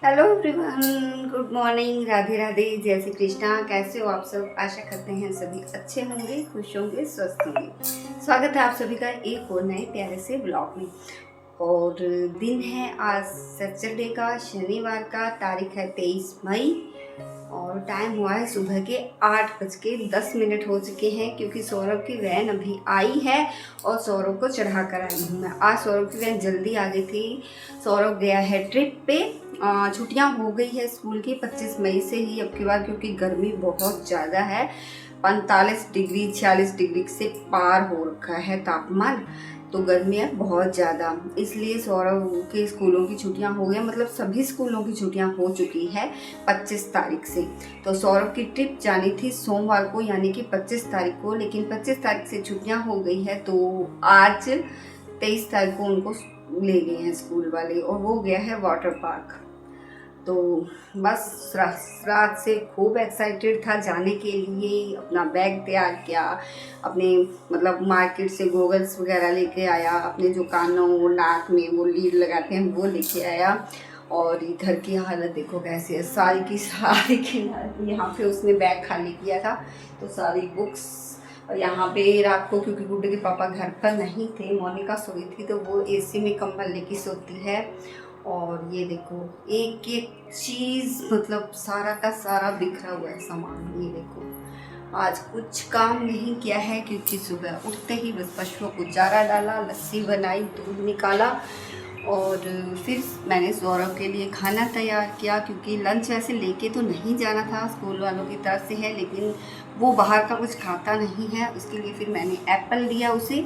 Hello everyone, good morning, Radhe Radhe, जय श्री कृष्णा। कैसे हो आप सब? आशा करते हैं सभी अच्छे होंगे, खुश होंगे, स्वस्थ होंगे। स्वागत है आप सभी का एक और नए प्यारे से ब्लॉग में। और दिन है आज सैटरडे का, शनिवार का, तारीख है 23 मई और टाइम हुआ है सुबह के 8:10 हो चुके हैं, क्योंकि सौरभ की वैन अभी आई है और सौरभ को चढ़ा कर आई हूँ मैं। आज सौरभ की वैन जल्दी आ गई थी। सौरभ गया है ट्रिप पे। छुट्टियां हो गई है स्कूल की 25 मई से ही अब की बार, क्योंकि गर्मी बहुत ज़्यादा है। 45 डिग्री 46 डिग्री से पार हो रखा है तापमान, तो गर्मी है बहुत ज़्यादा। इसलिए सौरभ के स्कूलों की छुट्टियां हो गई, मतलब सभी स्कूलों की छुट्टियां हो चुकी है 25 तारीख से। तो सौरभ की ट्रिप जानी थी सोमवार को, यानी कि 25 तारीख को, लेकिन 25 तारीख से छुट्टियां हो गई है, तो आज 23 तारीख को उनको ले गए हैं स्कूल वाले और वो गया है वाटर पार्क। तो बस रात से खूब एक्साइटेड था जाने के लिए। अपना बैग तैयार किया, अपने मतलब मार्केट से गोगल्स वगैरह लेके आया, अपने जो कानों नाक में वो लीड लगाते हैं वो लेके आया। और इधर की हालत देखो कैसी है, सारी की सारी की यहाँ पे उसने बैग खाली किया था, तो सारी बुक्स। और यहाँ पे रात को, क्योंकि गुड्डे के पापा घर पर नहीं थे, मोनिका सोई थी, तो वो एसी में कंबल लेके सोती है। और ये देखो एक एक चीज़, मतलब सारा का सारा बिखरा हुआ है सामान। ये देखो आज कुछ काम नहीं किया है, क्योंकि सुबह उठते ही बस पशुओं को चारा डाला, लस्सी बनाई, दूध निकाला और फिर मैंने सौरभ के लिए खाना तैयार किया, क्योंकि लंच वैसे लेके तो नहीं जाना था, स्कूल वालों की तरफ से है, लेकिन वो बाहर का कुछ खाता नहीं है। उसके लिए फिर मैंने एप्पल दिया उसे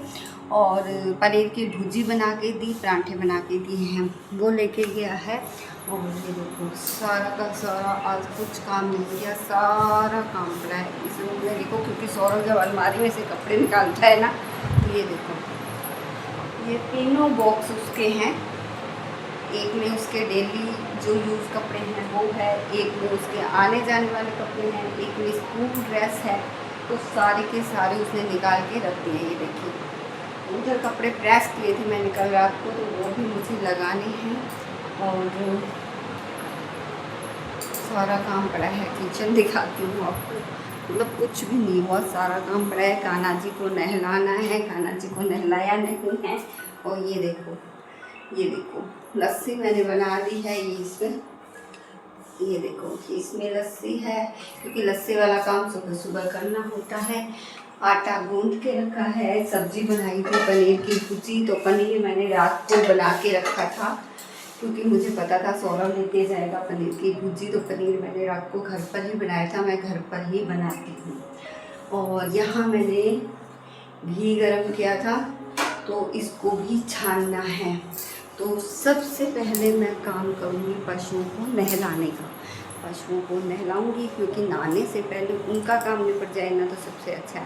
और पनीर की भुर्जी बना के दी, पराठे बना के दिए हैं, वो लेके गया है। और ये देखो सारा का सारा आज कुछ काम नहीं किया, सारा काम पड़ा है इस रूम में। देखो क्योंकि सौरभ जब अलमारी में से कपड़े निकालता है ना, तो ये देखो ये तीनों बॉक्स उसके हैं। एक में उसके डेली जो यूज़ कपड़े हैं वो है, एक में उसके आने जाने वाले कपड़े हैं, एक में स्कूल ड्रेस है। तो सारे के सारे उसने निकाल के रख दिए। ये देखिए उधर कपड़े प्रेस किए थे मैंने कल रात को, तो वो भी मुझे लगाने हैं। और सारा काम पड़ा है, किचन दिखाती हूँ आपको, मतलब कुछ भी नहीं हुआ, सारा काम पड़ा है। कान्हा जी को नहलाना है, कान्हा जी को नहलाया नहीं है। और ये देखो लस्सी मैंने बना दी है, ये इसमें ये देखो इसमें लस्सी है, क्योंकि लस्सी वाला काम सुबह सुबह करना होता है। आटा गूंद के रखा है, सब्जी बनाई थी पनीर की भुर्जी, तो पनीर मैंने रात को बना के रखा था, क्योंकि मुझे पता था सौरभ लेते जाएगा पनीर की भुर्जी, तो पनीर मैंने रात को घर पर ही बनाया था, मैं घर पर ही बनाती हूँ। और यहाँ मैंने घी गरम किया था, तो इसको भी छानना है। तो सबसे पहले मैं काम करूँगी पशुओं को नहलाने का। पशुओं को नहलाऊंगी, क्योंकि नहाने से पहले उनका काम निपट जाए ना तो सबसे अच्छा है,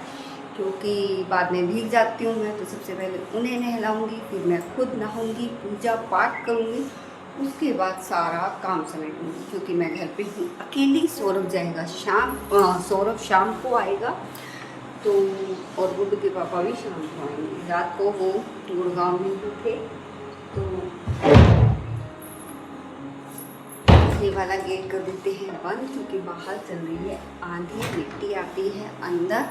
क्योंकि बाद में भीग जाती हूँ मैं। तो सबसे पहले उन्हें नहलाऊंगी, फिर मैं खुद नहाऊंगी, पूजा पाठ करूँगी, उसके बाद सारा काम समेटूंगी, क्योंकि मैं घर पे हूँ अकेली। सौरभ जाएगा सौरभ शाम को आएगा, तो और गुड्डू के पापा भी शाम को आएंगे। रात को वो गुड़गांव में ही थे। तो ये वाला गेट कर देते हैं बंद, क्योंकि बाहर चल रही है आंधी, मिट्टी आती है अंदर।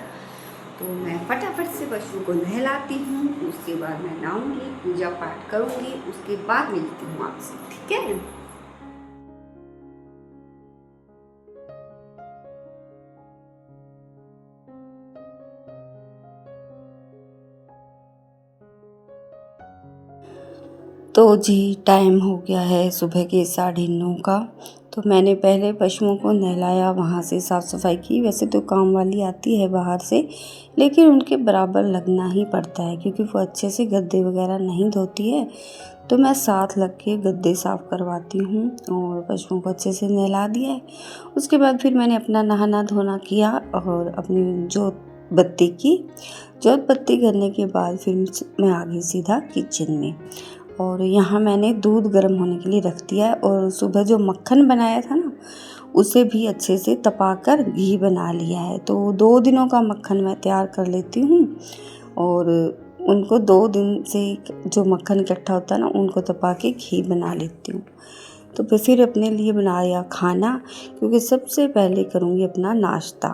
तो मैं फटाफट से पशु को नहलाती हूँ, उसके बाद मैं नहाऊंगी, पूजा पाठ करूँगी, उसके बाद मिलती हूँ आपसे, ठीक है। तो जी टाइम हो गया है सुबह के 9:30 का। तो मैंने पहले पशुओं को नहलाया, वहाँ से साफ़ सफाई की। वैसे तो काम वाली आती है बाहर से, लेकिन उनके बराबर लगना ही पड़ता है, क्योंकि वो अच्छे से गद्दे वगैरह नहीं धोती है। तो मैं साथ लग के गद्दे साफ़ करवाती हूँ और पशुओं को अच्छे से नहला दिया है। उसके बाद फिर मैंने अपना नहाना धोना किया और अपनी जोत बत्ती की। जोत बत्ती करने के बाद फिर मैं आ गई सीधा किचन में। और यहाँ मैंने दूध गर्म होने के लिए रख दिया है, और सुबह जो मक्खन बनाया था ना, उसे भी अच्छे से तपाकर घी बना लिया है। तो 2 दिनों का मक्खन मैं तैयार कर लेती हूँ, और उनको 2 दिन से जो मक्खन इकट्ठा होता है ना, उनको तपा के घी बना लेती हूँ। तो फिर अपने लिए बनाया खाना, क्योंकि सबसे पहले करूँगी अपना नाश्ता,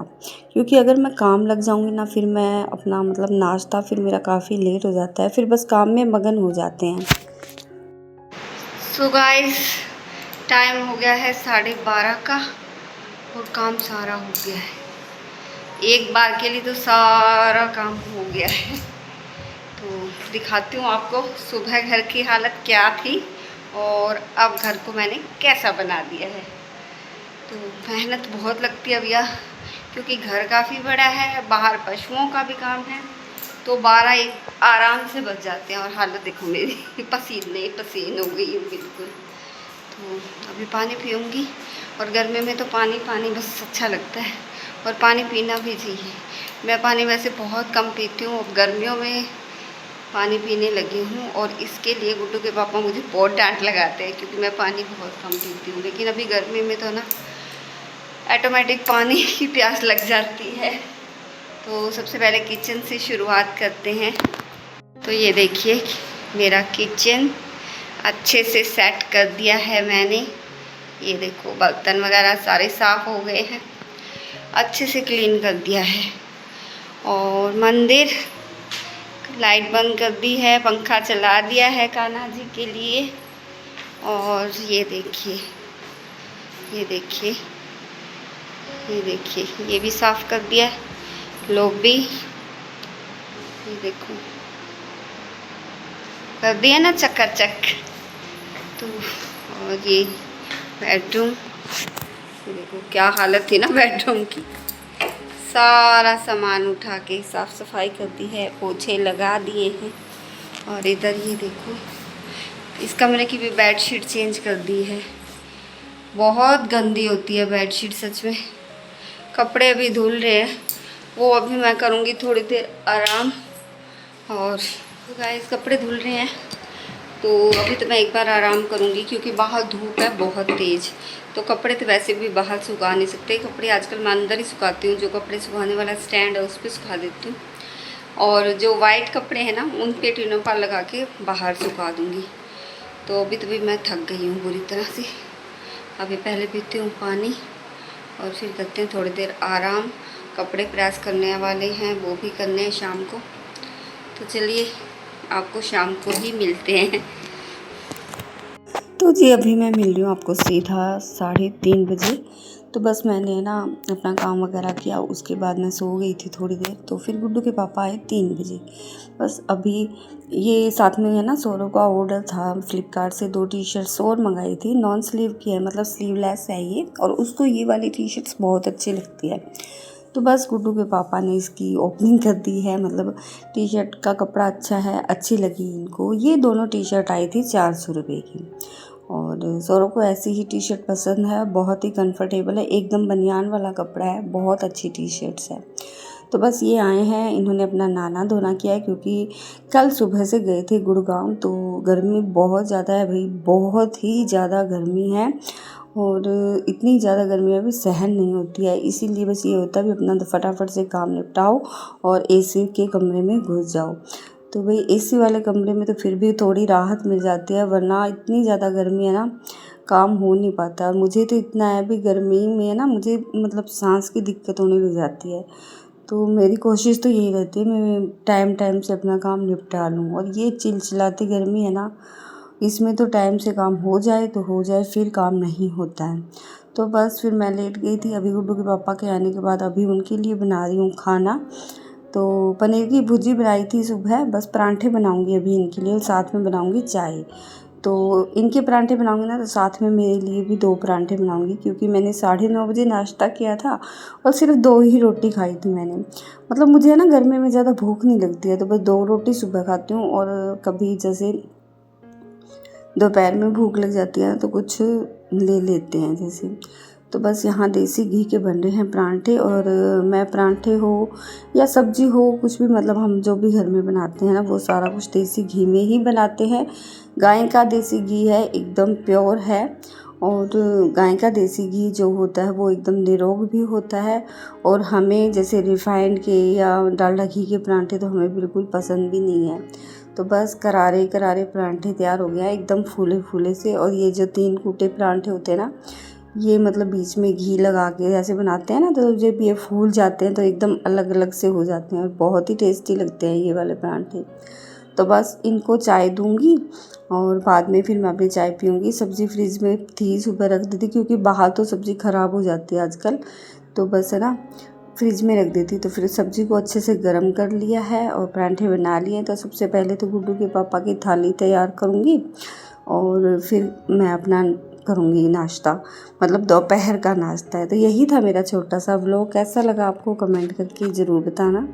क्योंकि अगर मैं काम लग जाऊँगी ना फिर मैं अपना मतलब नाश्ता फिर मेरा काफ़ी लेट हो जाता है, फिर बस काम में मगन हो जाते हैं। सो गाइस, टाइम हो गया है 12:30 का और काम सारा हो गया है। एक बार के लिए तो सारा काम हो गया है। तो दिखाती हूँ आपको सुबह घर की हालत क्या थी और अब घर को मैंने कैसा बना दिया है। तो मेहनत बहुत लगती है भैया, क्योंकि घर काफ़ी बड़ा है, बाहर पशुओं का भी काम है, तो 12-1 आराम से बच जाते हैं। और हालत देखो मेरी पसीने पसीन हो गई हूँ बिल्कुल। तो अभी पानी पीऊँगी, और गर्मी में तो पानी पानी बस अच्छा लगता है, और पानी पीना भी चाहिए। मैं पानी वैसे बहुत कम पीती हूँ, अब गर्मियों में पानी पीने लगी हूँ, और इसके लिए गुड्डू के पापा मुझे बहुत डांट लगाते हैं, क्योंकि मैं पानी बहुत कम पीती हूँ। लेकिन अभी गर्मी में तो ना ऑटोमेटिक पानी की प्यास लग जाती है। तो सबसे पहले किचन से शुरुआत करते हैं। तो ये देखिए मेरा किचन अच्छे से सेट कर दिया है मैंने। ये देखो बर्तन वगैरह सारे साफ़ हो गए हैं, अच्छे से क्लीन कर दिया है। और मंदिर लाइट बंद कर दी है, पंखा चला दिया है कान्हा जी के लिए। और ये देखिए ये देखिए ये देखिए ये भी साफ़ कर दिया है। लॉबी ये देखो कर दिया ना चकाचक। तो और ये बेडरूम, ये देखो क्या हालत थी ना बेडरूम की। सारा सामान उठा के साफ़ सफाई कर दी है, पोछे लगा दिए हैं। और इधर ये देखो इस कमरे की भी बेडशीट चेंज कर दी है। बहुत गंदी होती है बेडशीट सच में। कपड़े अभी धुल रहे हैं, वो अभी मैं करूँगी थोड़ी देर आराम। और तो गाइस कपड़े धुल रहे हैं, तो अभी तो मैं एक बार आराम करूँगी, क्योंकि बाहर धूप है बहुत तेज़। तो कपड़े तो वैसे भी बाहर सुखा नहीं सकते, कपड़े आजकल मैं अंदर ही सुखाती हूँ। जो कपड़े सुखाने वाला स्टैंड है उस पर सुखा देती हूँ, और जो वाइट कपड़े हैं ना उन पे टिनों पर लगा के बाहर सुखा दूँगी। तो अभी तो भी मैं थक गई हूँ बुरी तरह से। अभी पहले पीती हूँ पानी, और फिर करते हैं थोड़ी देर आराम। कपड़े प्रेस करने वाले हैं, वो भी करने हैं शाम को। तो चलिए आपको शाम को ही मिलते हैं। तो जी अभी मैं मिल रही हूँ आपको सीधा 3:30 बजे। तो बस मैंने ना अपना काम वगैरह किया, उसके बाद मैं सो गई थी थोड़ी देर। तो फिर गुड्डू के पापा आए 3 बजे। बस अभी ये साथ में है ना सौरव का ऑर्डर था फ्लिपकार्ट से, 2 टी-शर्ट्स और मंगाई थी। नॉन स्लीव की है, मतलब स्लीवलेस है ये, और उसको ये वाली टी-शर्ट्स बहुत अच्छी लगती है। तो बस गुड्डू के पापा ने इसकी ओपनिंग कर दी है। मतलब टी शर्ट का कपड़ा अच्छा है, अच्छी लगी इनको। ये दोनों टी शर्ट आई थी 400 रुपये की। और सौरव को ऐसी ही टी शर्ट पसंद है, बहुत ही कंफर्टेबल है, एकदम बनियान वाला कपड़ा है, बहुत अच्छी टी शर्ट्स है। तो बस ये आए हैं, इन्होंने अपना नहाना धोना किया है, क्योंकि कल सुबह से गए थे गुड़गांव। तो गर्मी बहुत ज़्यादा है भाई, बहुत ही ज़्यादा गर्मी है, और इतनी ज़्यादा गर्मी अभी सहन नहीं होती है। इसीलिए बस ये होता है भी अपना फटाफट से काम निपटाओ और एसी के कमरे में घुस जाओ। तो भाई एसी वाले कमरे में तो फिर भी थोड़ी राहत मिल जाती है, वरना इतनी ज़्यादा गर्मी है ना, काम हो नहीं पाता। और मुझे तो इतना है भी गर्मी में ना मुझे मतलब सांस की दिक्कत होने लग जाती है। तो मेरी कोशिश तो यही रहती है मैं टाइम टाइम से अपना काम निपटा लूँ। और ये चिलचिलाती गर्मी है ना, इसमें तो टाइम से काम हो जाए तो हो जाए, फिर काम नहीं होता है। तो बस फिर मैं लेट गई थी। अभी गुड्डू के पापा के आने के बाद अभी उनके लिए बना रही हूँ खाना। तो पनीर की भुर्जी बनाई थी सुबह, बस परांठे बनाऊँगी अभी इनके लिए, और साथ में बनाऊँगी चाय। तो इनके परांठे बनाऊँगी ना तो साथ में मेरे लिए भी 2 परांठे बनाऊँगी, क्योंकि मैंने 9:30 बजे नाश्ता किया था और सिर्फ 2 ही रोटी खाई थी मैंने। मतलब मुझे है ना गर्मी में ज़्यादा भूख नहीं लगती है, तो बस 2 रोटी सुबह खाती हूँ, और कभी जैसे दोपहर में भूख लग जाती है तो कुछ ले लेते हैं जैसे। तो बस यहाँ देसी घी के बन रहे हैं परांठे। और मैं परांठे हो या सब्जी हो कुछ भी, मतलब हम जो भी घर में बनाते हैं ना वो सारा कुछ देसी घी में ही बनाते हैं। गाय का देसी घी है, एकदम प्योर है। और गाय का देसी घी जो होता है वो एकदम निरोग भी होता है। और हमें जैसे रिफाइंड के या डालडा घी के परांठे तो हमें बिल्कुल पसंद भी नहीं है। तो बस करारे करारे परांठे तैयार हो गया एकदम फूले फूले से। और ये जो 3 कूटे परांठे होते हैं ना, ये मतलब बीच में घी लगा के ऐसे बनाते हैं ना, तो जब ये फूल जाते हैं तो एकदम अलग अलग से हो जाते हैं और बहुत ही टेस्टी लगते हैं ये वाले परांठे। तो बस इनको चाय दूंगी और बाद में फिर मैं अपनी चाय पीऊँगी। सब्ज़ी फ्रिज में थी, सुबह रख दी थी क्योंकि बाहर तो सब्ज़ी ख़राब हो जाती है आजकल, तो बस है ना फ्रिज में रख देती। तो फिर सब्ज़ी को अच्छे से गर्म कर लिया है और परांठे बना लिए। तो सबसे पहले तो गुड्डू के पापा की थाली तैयार करूँगी और फिर मैं अपना करूँगी नाश्ता, मतलब दोपहर का नाश्ता है। तो यही था मेरा छोटा सा व्लॉग। कैसा लगा आपको कमेंट करके ज़रूर बताना।